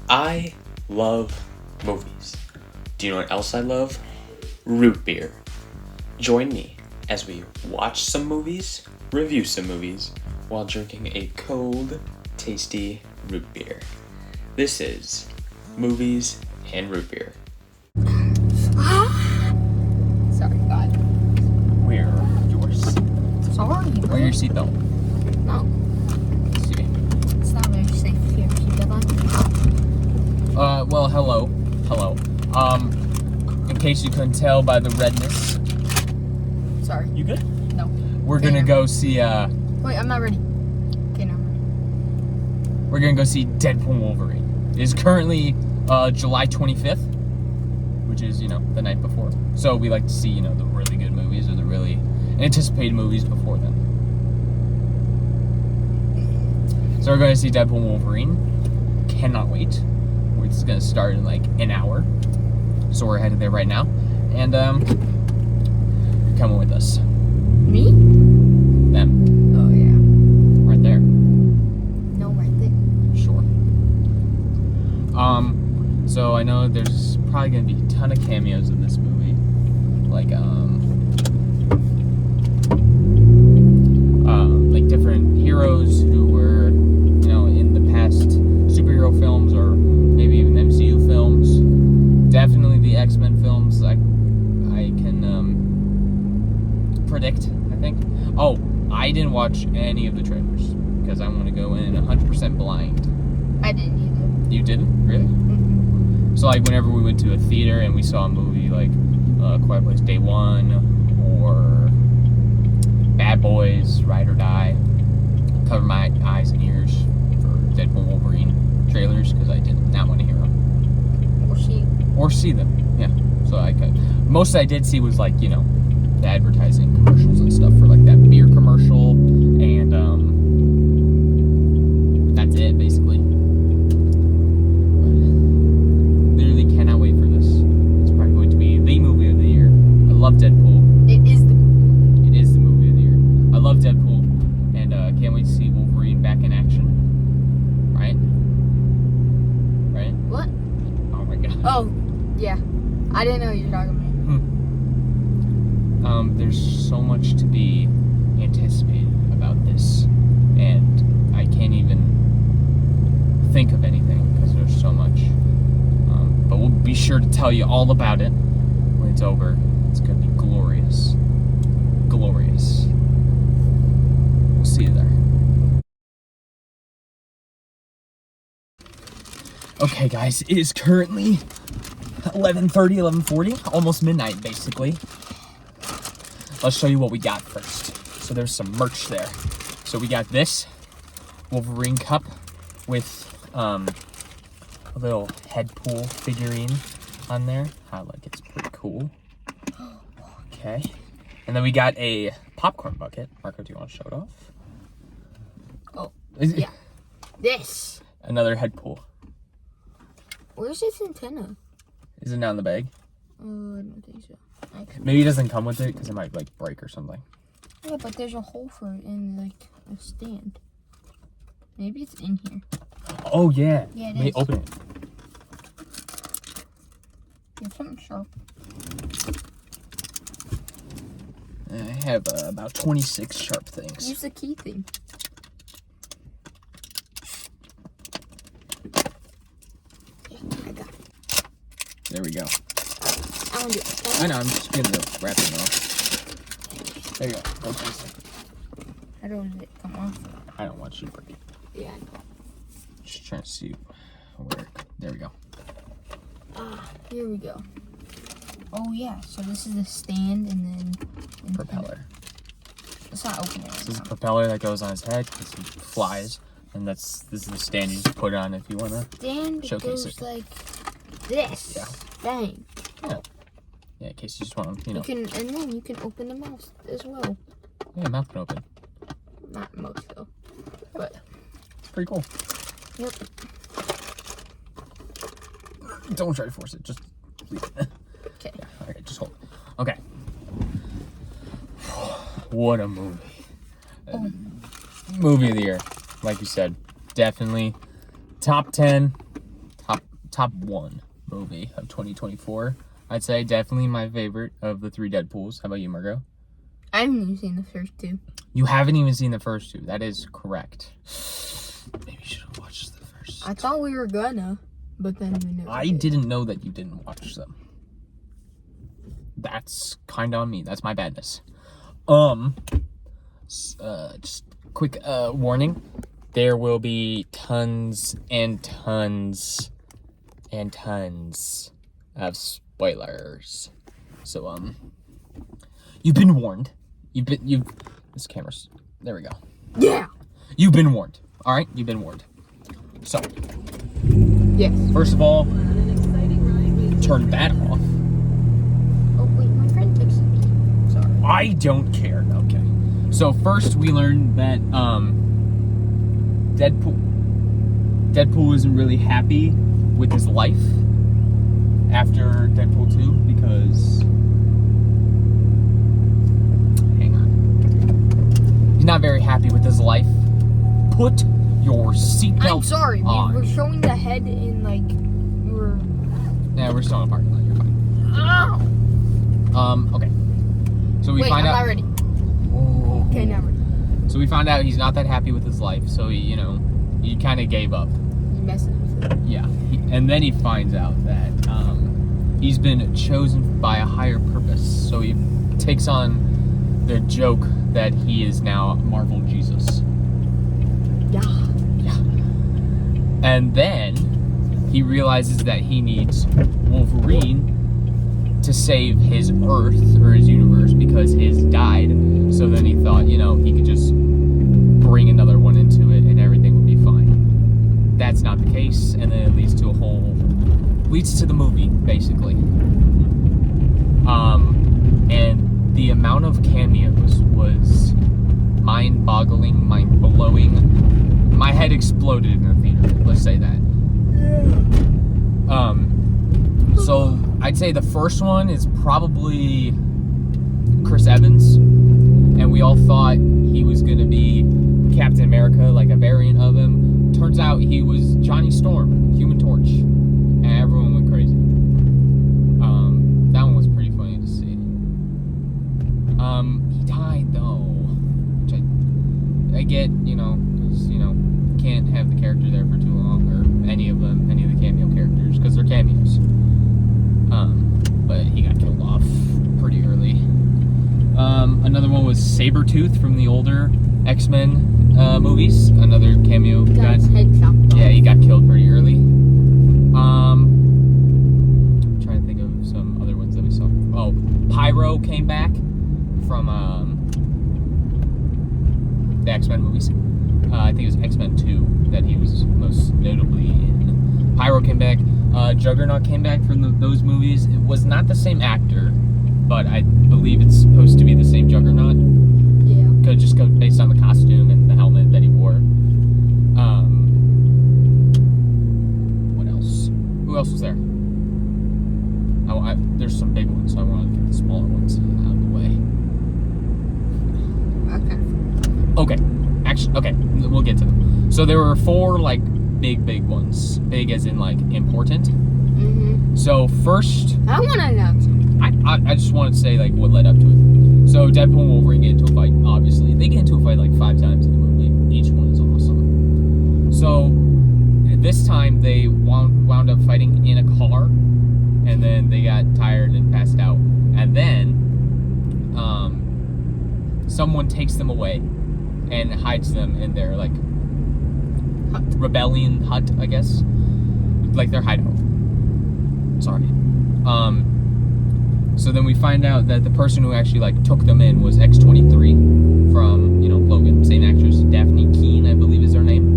I love movies. Do you know what else I love? Root beer. Join me as we watch some movies, review some movies, while drinking a cold, tasty root beer. This is Movies and Root Beer. Sorry, God. Wear your Sorry, bro. Wear your seatbelt. No. Let's see. It's not very safe if you have your seatbelt on. Well, hello. In case you couldn't tell by the redness. Sorry. You good? No. We're gonna go see, Wait, I'm not ready. Okay, now I'm ready. We're gonna go see Deadpool and Wolverine. It is currently, July 25th, which is, the night before. So we like to see, the really good movies or the really anticipated movies before then. So we're going to see Deadpool and Wolverine. Cannot wait. It's going to start in like an hour. So we're headed there right now. And, you're coming with us. Me? Them. Oh, yeah. Right there. No, right there. Sure. So I know there's probably going to be a ton of cameos in this movie. Like different heroes who were, in the past superhero films or maybe even MCU films. Definitely the X-Men films. I can predict, I think. Oh, I didn't watch any of the trailers because I want to go in 100% blind. I didn't either. You didn't? Really? Mm-hmm. So, like, whenever we went to a theater and we saw a movie like Quiet Place Day 1 or Bad Boys, Ride or Die, cover my eyes and ears for Deadpool and Wolverine trailers because I did not want to hear them. Or see them, yeah. So most I did see was like, the advertising commercials and stuff for like that beer commercial and that's it basically. Literally cannot wait for this. It's probably going to be the movie of the year. I love Deadpool. It is the movie. It is the movie of the year. I love Deadpool and can't wait to see Wolverine back in action. Right? What? Oh my god. Oh, yeah. I didn't know you were talking to me. There's so much to be anticipated about this, and I can't even think of anything because there's so much. But we'll be sure to tell you all about it when it's over. It's gonna be glorious. Glorious. We'll see you there. Okay, guys, it is currently 11:40, almost midnight, basically. Let's show you what we got first. So there's some merch there. So we got this Wolverine cup with a little Deadpool figurine on there. It's pretty cool. Okay. And then we got a popcorn bucket. Marco, do you want to show it off? Oh, Is yeah. This. Another Deadpool. Where's his antenna? Is it not in the bag? I don't think so. Maybe it doesn't come with it because it might break or something. Yeah, but there's a hole for it in a stand. Maybe it's in here. Oh yeah. Yeah, it May is. open it. You have something sharp. I have about 26 sharp things. Use the key thing. Okay, I got it. There we go. I want to do it. I know, I'm just getting the wrapping off. There you go. Go taste it. How does it come off? I don't want you to break it. Yeah, I know. Just trying to see where. There we go. Here we go. Oh yeah, so this is the stand and then Propeller. It's not opening. This is a propeller that goes on his head because he flies, and this is the stand you just put it on if you want to. Stand showcase goes it. like this. Yeah. Bang. Yeah. Yeah, in case you just want to, You can, and then you can open the mouth as well. Yeah, mouth can open. Not most though, but It's pretty cool. yep. Don't try to force it. Just leave it. Okay. Yeah, alright, just hold it. Okay. What a movie. Oh. Movie of the year. Like you said, definitely top 10, top top one movie of 2024. I'd say definitely my favorite of the 3 Deadpools. How about you, Margot? I haven't even seen the first 2. You haven't even seen the first 2. That is correct. Maybe you should have watched the first. I thought we were gonna, but then we never I did. didn't know that you didn't watch them. That's kind of on me. That's my badness. Just quick warning. There will be tons and tons and tons of spoilers. So you've been warned. This camera's there we go. Yeah. You've been warned. All right, you've been warned. So, Yes. first of all, turn that off. Oh wait, my friend fixed it. Sorry. I don't care. Okay. So first we learned that Deadpool isn't really happy with his life after Deadpool 2 because hang on. He's not very happy with his life. Put your seatbelt I'm sorry. on. We were showing the head in like we were. Yeah, we're still in a parking lot. You're fine. Ow! Okay. So we Wait, find I'm out. not ready. Okay, now ready. So we found out he's not that happy with his life. So he kind of gave up. You messed with it. Yeah. And then he finds out that he's been chosen by a higher purpose. So he takes on the joke that he is now Marvel Jesus. Yeah. Yeah. And then he realizes that he needs Wolverine to save his Earth or his universe because his died. So then he thought, he could just bring another one into it and everything would be fine. That's not the case, and then it leads to the movie, basically. And the amount of cameos was mind-boggling, mind-blowing. My head exploded in the theater, let's say that. So I'd say the first one is probably Chris Evans, and we all thought he was going to be Captain America, like a variant of him. Turns out he was Johnny Storm, Human Torch, and everyone went crazy. That one was pretty funny to see. He died though, which I get, because can't have the character there for too long, or any of the cameo characters, because they're cameos. But he got killed off pretty early. Another one was Sabretooth from the older X-Men movies. Another cameo guy. Got his head chopped off. Yeah, he got killed pretty early. I'm trying to think of some other ones that we saw. Oh, Pyro came back from the X-Men movies. I think it was X-Men 2 that he was most notably in. Pyro came back. Juggernaut came back from those movies. It was not the same actor, but I believe it's supposed to be the same Juggernaut. Yeah. Just based on the costume and the helmet that he wore. What else? Who else was there? There's some big ones, so I want to get the smaller ones out of the way. Okay. Okay, we'll get to them. So there were 4 big ones. Big as in important. Mhm. So first, I want to announce it. I just want to say what led up to it. So Deadpool and Wolverine get into a fight. Obviously, they get into a fight 5 times in the movie. Each one is awesome. So this time they wound up fighting in a car, and then they got tired and passed out. And then someone takes them away and hides them in their rebellion hut, I guess, their hideout. Sorry. So then we find out that the person who actually took them in was X-23 from Logan, same actress, Daphne Keane, I believe is her name.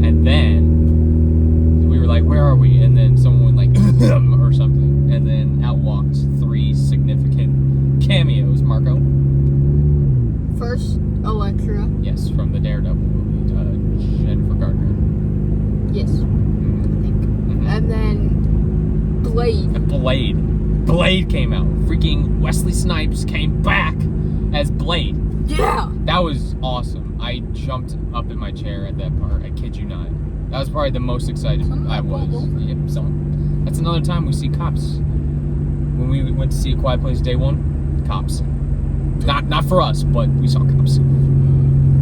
And then we were like, where are we? And then someone went or something, and then out walked 3 significant cameos. Marco. First, Elektra. Yes, from the Daredevil movie, Jennifer Gardner. Yes. I think. Mm-hmm. And then Blade came out. Freaking Wesley Snipes came back as Blade. Yeah. That was awesome. I jumped up in my chair at that part. I kid you not. That was probably the most excited I was. Yep, that's another time we see cops. When we went to see A Quiet Place Day 1, cops. Not for us, but we saw cops.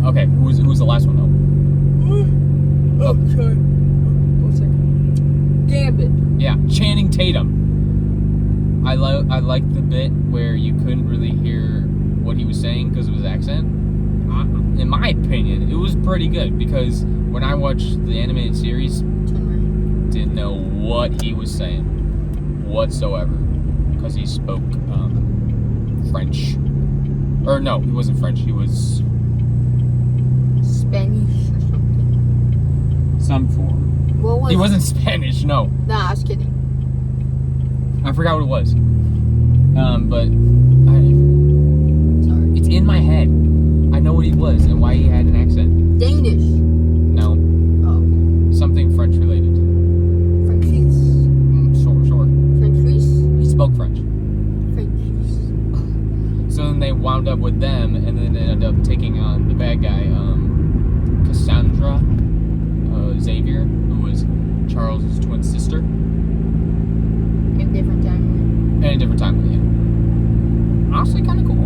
Okay, who was the last one though? Oh, sorry. 1 second. Gambit. Yeah, Channing Tatum. I liked the bit where you couldn't really hear what he was saying because of his accent. In my opinion, it was pretty good because when I watched the animated series, didn't know what he was saying whatsoever because he spoke French. Or no, he wasn't French. He was Spanish or something. some form. What was He wasn't Spanish. No, Nah, I was kidding. I forgot what it was. But Sorry. it's in my head. I know what he was and why he had an accent. Danish. No, Oh. something French related. Frenchies. Sure. Frenchies. He spoke French. Frenchies. So then they wound up with them, and then they ended up taking on the bad guy, Cassandra Xavier, who was Charles' twin sister. In different timeline. And a different timeline, yeah. Honestly, kind of cool.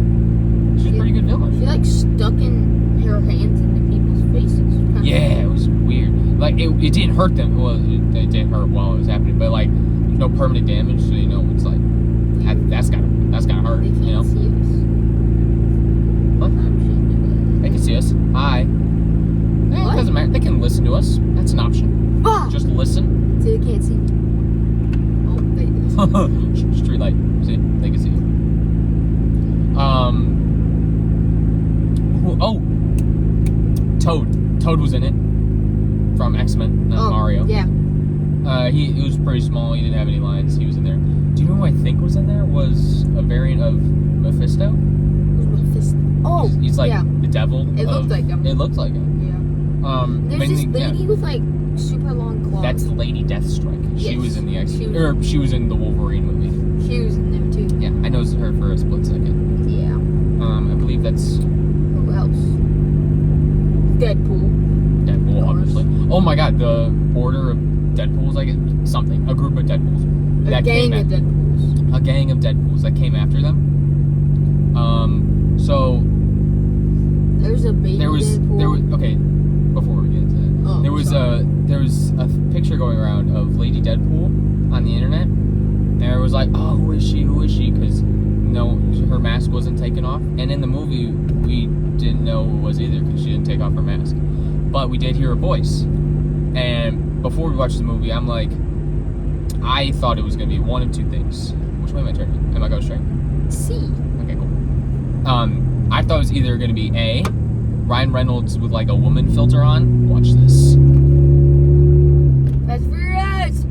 She's a pretty good villain. She like stuck in her hands into people's faces. Kinda Yeah, it was weird. Like, it didn't hurt them. Well, it did hurt while it was happening, but like, no permanent damage, so you know, it's like, that's gotta hurt, They can't you know? see us. What? They can see us. Hi. What? It doesn't matter. They can listen to us. That's an option. Ah! Just listen. So they can't see. Oh, they do. Street light. See? They can see you. Toad was in it. From X-Men, Mario. Yeah. He was pretty small. He didn't have any lines. He was in there. Do you know who I think was in there? Was a variant of Mephisto. Who's Mephisto? Oh, He's like yeah. the devil. It looked like him. It looked like him. Yeah. There's this mainly, lady with like super long claws. That's Lady Deathstrike. She Yes. was in the She she was in the Wolverine movie. She was in there too. Yeah, I noticed her for a split second. Yeah. I believe that's Who else? Deadpool. Deadpool, Of course. obviously. Oh my God, the order of Deadpools, like something, a group of Deadpools A gang of Deadpools. a gang of Deadpools that came after them. So There's a baby Deadpool. okay. Before we get into that, Oh, there was a picture going around of Lady Deadpool on the internet, and it was like, oh, who is she? Who is she? Because no, her mask wasn't taken off, and in the movie we didn't know who it was either because she didn't take off her mask, but we did hear her voice. And before we watched the movie, I'm like, I thought it was gonna be one of two things. Which way am I turning? Am I going straight? C. Okay, cool. I thought it was either gonna be A, Ryan Reynolds with like a woman filter on. Watch this. That's for us.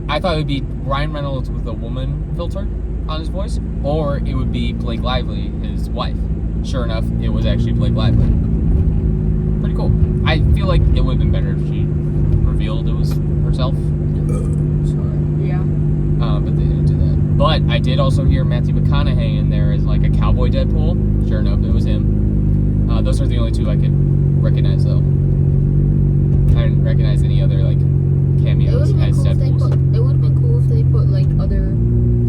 I thought it would be Ryan Reynolds with a woman filter on his voice, or it would be Blake Lively, his wife. Sure enough, it was actually Blake Lively. Pretty cool. I feel like it would have been better if she revealed it was herself. Sorry. Yeah. But they didn't do that. But I did also hear Matthew McConaughey in there as like a cowboy Deadpool. Sure enough, it was him. Those are the only two I could recognize, though. I didn't recognize any other like cameos as Deadpools. It would have been cool if they put like other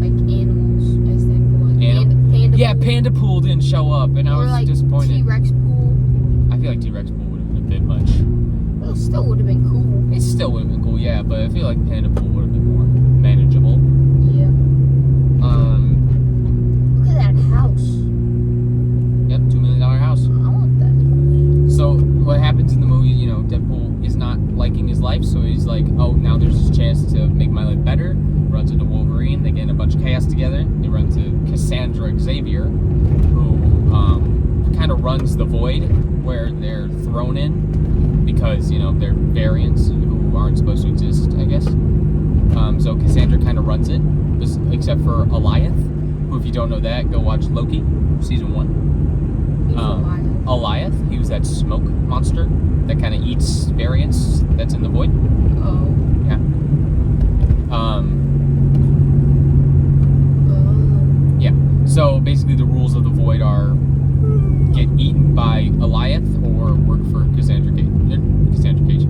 like animals as Deadpool. Like Panda. Yeah, Panda Pool didn't show up, and I was like disappointed. T-Rex pool. I feel like T-Rex Pool would have been a bit much. Well, it still would have been cool. It still would have been cool, yeah, but I feel like Panda Pool would have been more manageable. Yeah. Look at that house. Yep, $2 million house. I want that. So what happens in the movie, you know, Deadpool is not liking his life, so he's like, oh, now there's a chance to make my life better. Runs into Wolverine, they get in a bunch of chaos together. They run into Cassandra Xavier, who kind of runs the void where they're thrown in because, you know, they're variants who aren't supposed to exist, I guess. So Cassandra kind of runs it, except for Alioth, who, if you don't know that, go watch Loki, season 1. Alioth, he was that smoke monster that kind of eats variants that's in the void. Oh. Yeah. Yeah. So basically, the rules of the void are get eaten by Alioth or work for Cassandra Cage.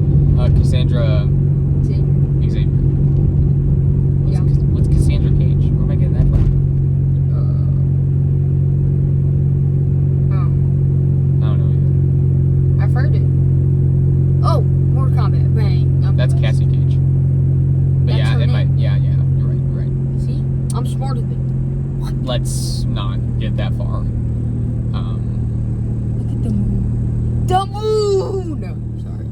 let's not get that far. Look at the moon. The moon! Sorry.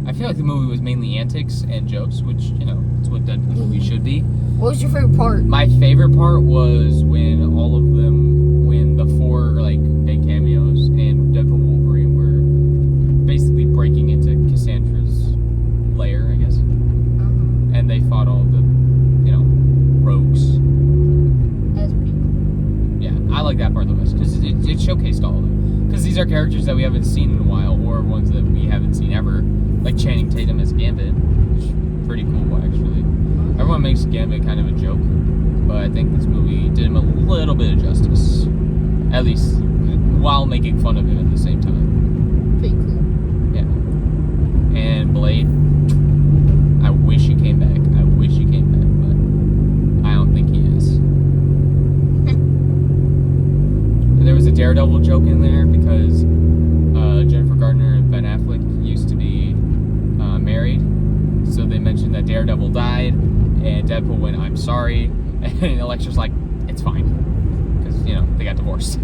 I feel like the movie was mainly antics and jokes, which, you know, it's what Deadpool movie should be. What was your favorite part? My favorite part was when the four, like, big cameos and Deadpool and Wolverine were basically breaking into Cassandra's lair, I guess. And they fought all the, you know, rogues. That's pretty cool. Yeah, I like that part the best because it showcased all of them. Because these are characters that we haven't seen in a while, or ones that we haven't seen ever, like Channing Tatum as Gambit, which is pretty cool actually. Everyone makes Gambit kind of a joke, but I think this movie did him a little bit of justice, at least while making fun of him at the same time. Pretty cool. Yeah. And Blade, I wish he came back. But I don't think he is. There was a Daredevil joke in there because Jennifer Garner and Ben Affleck used to be married. So they mentioned that Daredevil died, and Deadpool went, "I'm sorry," and Elektra's like, "It's fine," because, you know, they got divorced.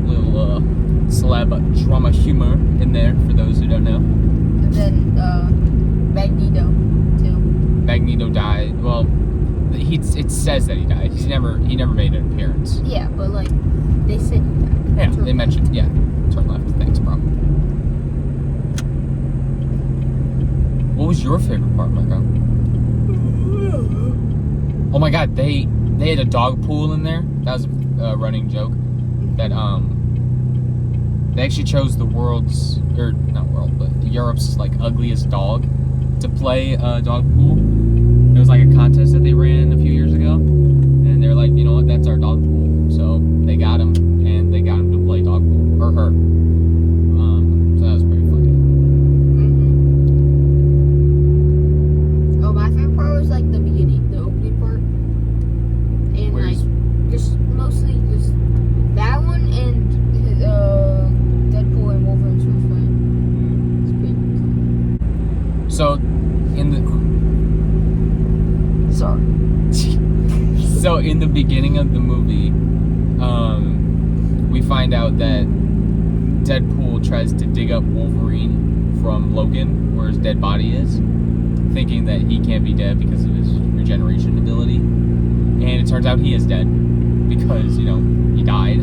Little celeb drama humor in there for those who don't know. And then Magneto too. Magneto died. Well, it says that he died. He never made an appearance. Yeah, but like they said he died. Yeah, Turn they left. mentioned. Yeah, turn left. Thanks, bro. What was your favorite part, Marco? Oh my God, they had a dog pool in there. That was a running joke. That they actually chose the Europe's like ugliest dog to play dog pool. It was like a contest that they ran a few years ago, and they're like, you know what, that's our dog pool. So they got him, and they got him to play dog pool, or her. So that was pretty funny. Oh, my favorite part was like the beginning, the opening part, and Where's- like just mostly just that one and Deadpool and Wolverine's first fight. It's pretty cool. So in the beginning of the movie, we find out that Deadpool tries to dig up Wolverine from Logan, where his dead body is, thinking that he can't be dead because of his regeneration ability. And it turns out he is dead because, you know, he died.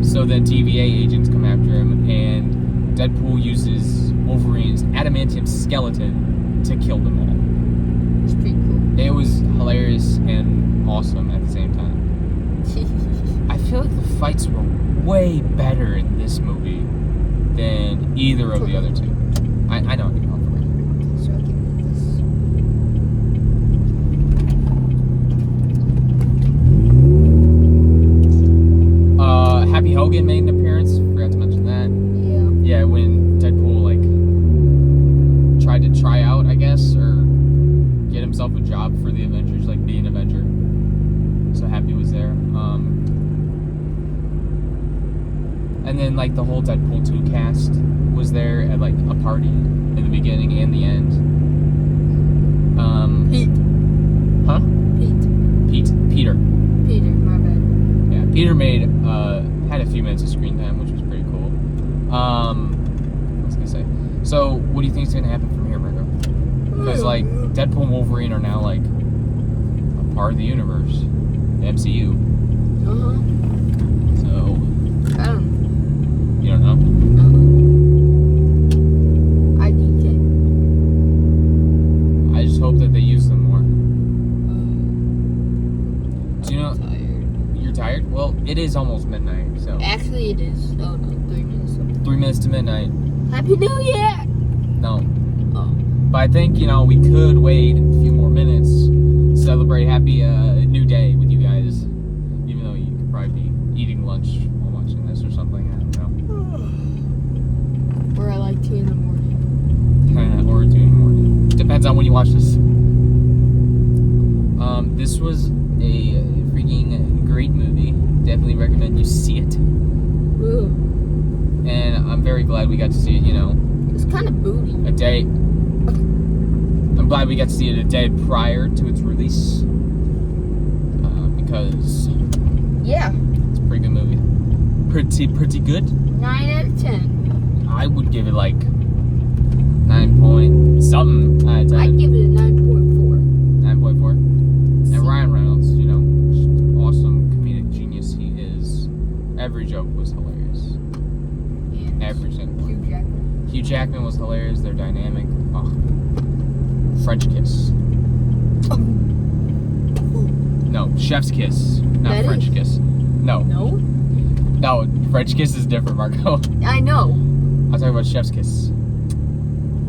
So then TVA agents come after him, and Deadpool uses Wolverine's adamantium skeleton to kill them all. It's pretty cool. It was hilarious and awesome at the same time. I feel like the fights were way better in this movie than either of the other two. I know. So I can read this. Happy Hogan made an appearance. Forgot to mention that. Yeah. Yeah, when Deadpool tried to try out, I guess, or get himself a job for the Avengers, like be an Avenger. So Happy was there. And then the whole Deadpool 2 cast was there at a party in the beginning and the end. Pete. Huh? Peter. Peter, my bad. Yeah, Peter had a few minutes of screen time, which was pretty cool. What was I gonna say? So, what do you think is gonna happen from here, Marco? Because Deadpool and Wolverine are now a part of the universe, the MCU. So, I don't know. you don't know. IDK. I just hope that they use them more. Do you know? I'm tired. You're tired? Well, it is almost midnight, so Actually, it is. Oh no, 3 minutes. 3 minutes to midnight. Happy New Year! No. Oh. But I think, we could wait a few more minutes, celebrate Happy New Day with you guys. Even though you could probably be eating lunch while watching this or something. I don't Or at 2 in the morning. know. Or 2 in the morning. Depends on when you watch this. This was a freaking great movie. Definitely recommend you see it. Ooh. And I'm very glad we got to see it, It's kind of booty. a day. I'm glad we got to see it a day prior to its release. because Yeah. it's a pretty good movie. Pretty good. 9 out of 10. I would give it like 9 point something out of 10. I'd give it a 9.4. 9.4. And Ryan Reynolds, you know, awesome comedic genius he is. Every joke was hilarious. And Every single one. Hugh Jackman. Hugh Jackman was hilarious. They're dynamic. Oh. French kiss. No, chef's kiss, not That French is- kiss. No, No? French kiss is different, Marco. I know. I'm talking about chef's kiss.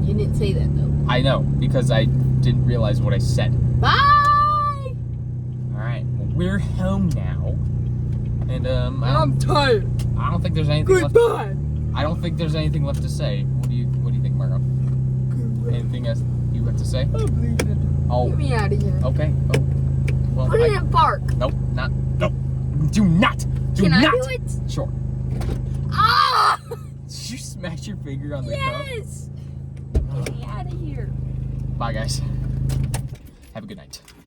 You didn't say that though. I know, because I didn't realize what I said. Bye! Alright, well, we're home now. And, I'm tired. I don't think there's anything left. Goodbye. I don't think there's anything left to say. What do you think, Marco? Anything else you have to say? I'm leaving. Oh, Get me out of here. okay. Oh, well, Put it in park. Nope, not. No, do not. Do Can not. I do it? Sure. Ah! Did you smash your finger on the cup? Yes! Get me out of here. Bye, guys. Have a good night.